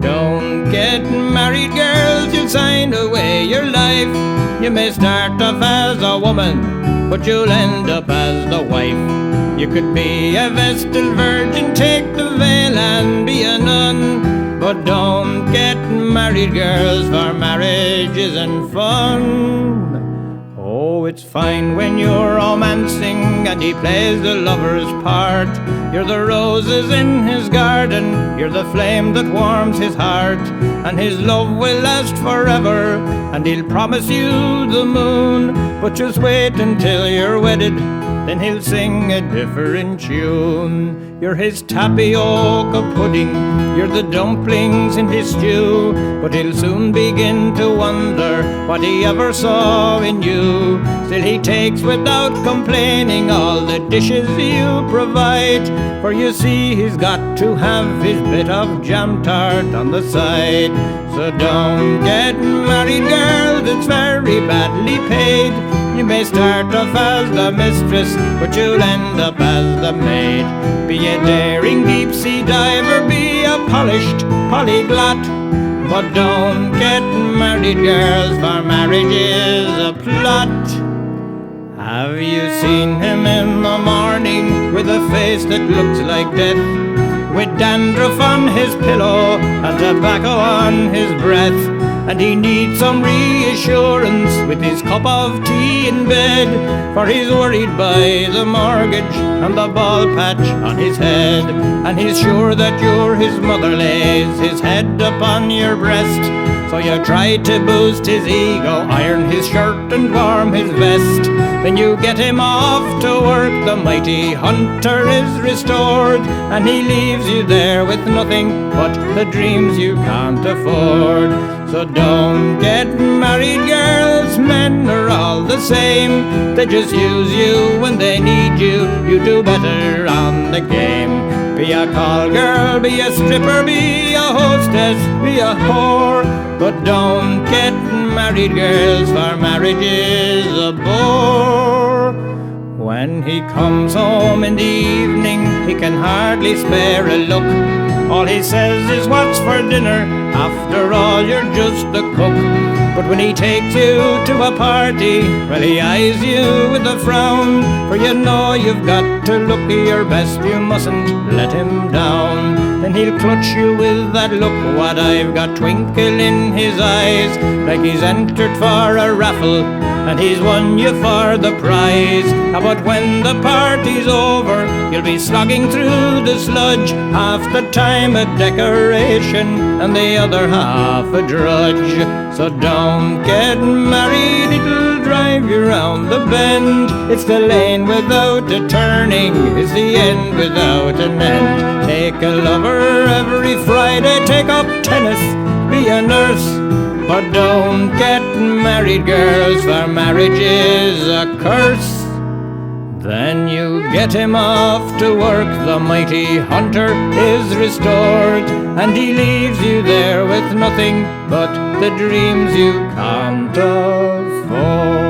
Don't get married, girls, you'll sign away your life. You may start off as a woman, but you'll end up as the wife. You could be a Vestal Virgin, take the veil and be a nun. But don't get married, girls, for marriage isn't fun. Oh, it's fine when you're romancing and he plays the lover's part. You're the roses in his garden, you're the flame that warms his heart. And his love will last forever, and he'll promise you the moon. But just wait until you're wedded, then he'll sing a different tune. You're his tapioca pudding, you're the dumplings in his stew. But he'll soon begin to wonder what he ever saw in you. Still he takes without complaining all the dishes you provide. For you see he's got to have his bit of jam tart on the side. So don't get married, girls, it's very badly paid. You may start off as the mistress, but you'll end up as the maid. Be a daring deep sea diver, be a polished polyglot. But don't get married, girls, for marriage is a plot. Have you seen him in the morning with a face that looks like death? With dandruff on his pillow and tobacco on his breath. And he needs some reassurance with his cup of tea in bed. For he's worried by the mortgage and the ball patch on his head. And he's sure that you're his mother, lays his head upon your breast. So you try to boost his ego, iron his shirt and warm his vest. Then you get him off to work, the mighty hunter is restored. And he leaves you there with nothing but the dreams you can't afford. So don't get married, girls, men are all the same. They just use you when they need you, you do better on the game. Be a call girl, be a stripper, be a hostess, be a whore. But don't get married, girls, for marriage is a bore. When he comes home in the evening, he can hardly spare a look. All he says is, what's for dinner? After all, you're just a cook. But when he takes you to a party, well, he eyes you with a frown. For you know you've got to look your best, you mustn't let him down. Then he'll clutch you with that look, what I've got twinkle in his eyes, like he's entered for a raffle and he's won you for the prize. But when the party's over, you'll be slogging through the sludge, half the time a decoration and the other half a drudge. So don't get married, it'll drive you round the bend. It's the lane without a turning, it's the end without an end. Take a lover every Friday, take up tennis, be a nurse. But don't get married, girls, for marriage is a curse. Then you get him off to work, the mighty hunter is restored. And he leaves you there with nothing but the dreams you can't afford.